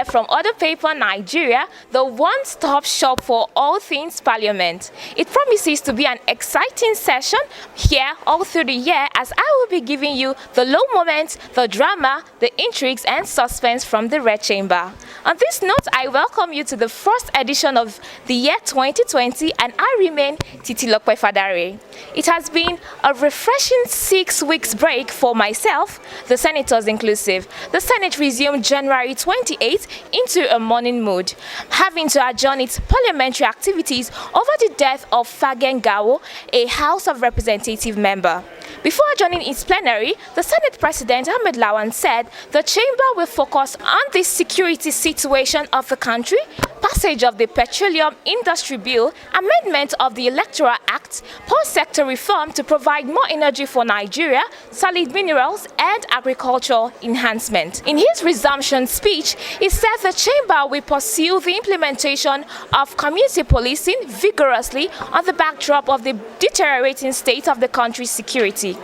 from Other Paper Nigeria, the one-stop shop for all things Parliament. It promises to be an exciting session here all through the year, as I will be giving you the low moments, the drama, the intrigues and suspense from the Red Chamber. On this note, I welcome you to the first edition of the year 2020, and I remain Titilope Fadare. It has been a refreshing 6 weeks break for myself, the senators inclusive. The Senate resumed January 28th into a mourning mood, having to adjourn its parliamentary activities over the death of Fagen Gawo, a House of Representative member. Before adjourning its plenary, the Senate President Ahmed Lawan said the chamber will focus on the security situation of the country, passage of the Petroleum Industry Bill, amendment of the Electoral Act, post-sector reform to provide more energy for Nigeria, solid minerals, and agricultural enhancement. In his resumption speech, he said the chamber will pursue the implementation of community policing vigorously on the backdrop of the deteriorating state of the country's security.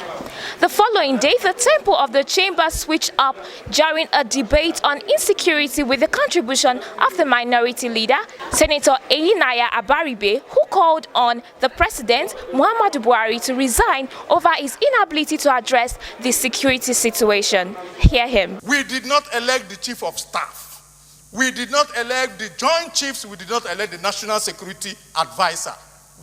The following day, the tempo of the chamber switched up during a debate on insecurity with the contribution of the minority leader, Senator Sen Abaribe, who called on the President Muhammadu Buhari to resign over his inability to address the security situation. Hear him. We did not elect the Chief of Staff. We did not elect the Joint Chiefs. We did not elect the National Security Advisor.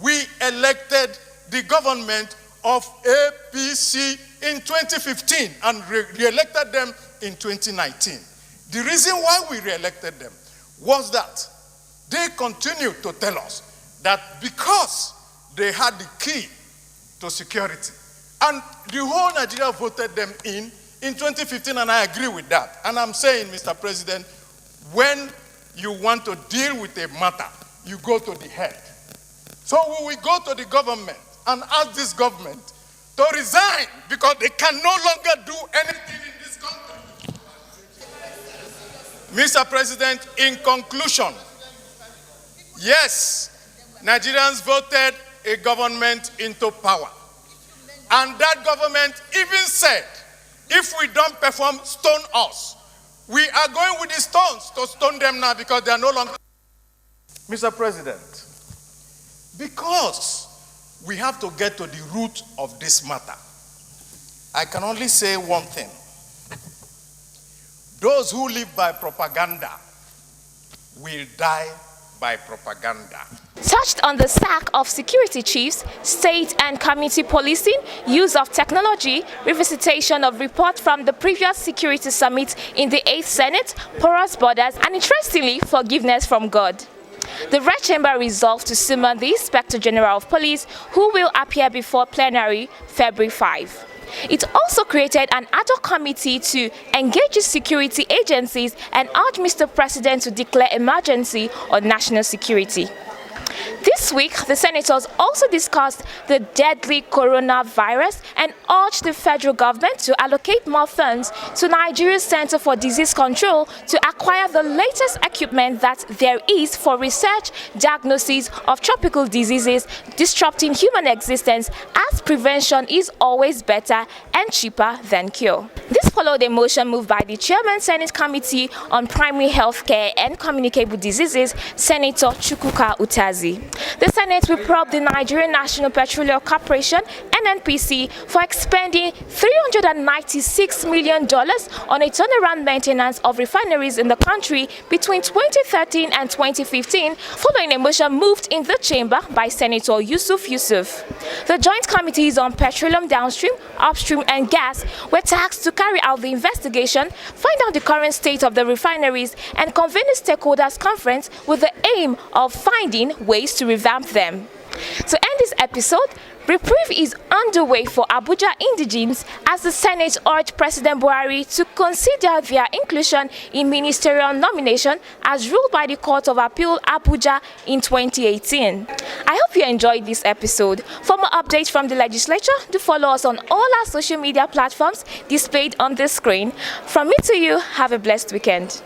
We elected the government of APC in 2015 and re-elected them in 2019. The reason why we re-elected them was that they continued to tell us that because they had the key to security, and the whole Nigeria voted them in 2015, and I agree with that. And I'm saying, Mr. President, when you want to deal with a matter, you go to the head. So we will go to the government and ask this government to resign because they can no longer do anything in this country. Mr. President, in conclusion, yes, Nigerians voted a government into power. And that government even said, if we don't perform, stone us. We are going with the stones to stone them now because they are no longer. Mr. President, because we have to get to the root of this matter, I can only say one thing. Those who live by propaganda will die by propaganda. Touched on the sack of security chiefs, state and community policing, use of technology, revisitation of report from the previous security summit in the 8th Senate, porous borders, and interestingly, forgiveness from God. The Red Chamber resolved to summon the Inspector General of Police, who will appear before plenary February 5. It also created an ad hoc committee to engage the security agencies and urged Mr. President to declare emergency on national security. This week, the senators also discussed the deadly coronavirus and urged the federal government to allocate more funds to Nigeria's Center for Disease Control to acquire the latest equipment that there is for research, diagnosis of tropical diseases disrupting human existence, as prevention is always better and cheaper than cure. This followed a motion moved by the Chairman Senate Committee on Primary Health Care and Communicable Diseases, Senator Chukwuka Utazi. The Senate will probe the Nigerian National Petroleum Corporation (NNPC) for expending $396 million on a turnaround maintenance of refineries in the country between 2013 and 2015, following a motion moved in the chamber by Senator Yusuf. The Joint Committees on Petroleum Downstream, Upstream and Gas were tasked to carry out the investigation, find out the current state of the refineries, and convene a stakeholders conference with the aim of finding ways to revamp them. To end this episode, reprieve is underway for Abuja indigenes as the Senate urged President Buhari to consider their inclusion in ministerial nomination as ruled by the Court of Appeal Abuja in 2018. I hope you enjoyed this episode. For more updates from the legislature, do follow us on all our social media platforms displayed on the screen. From me to you, have a blessed weekend.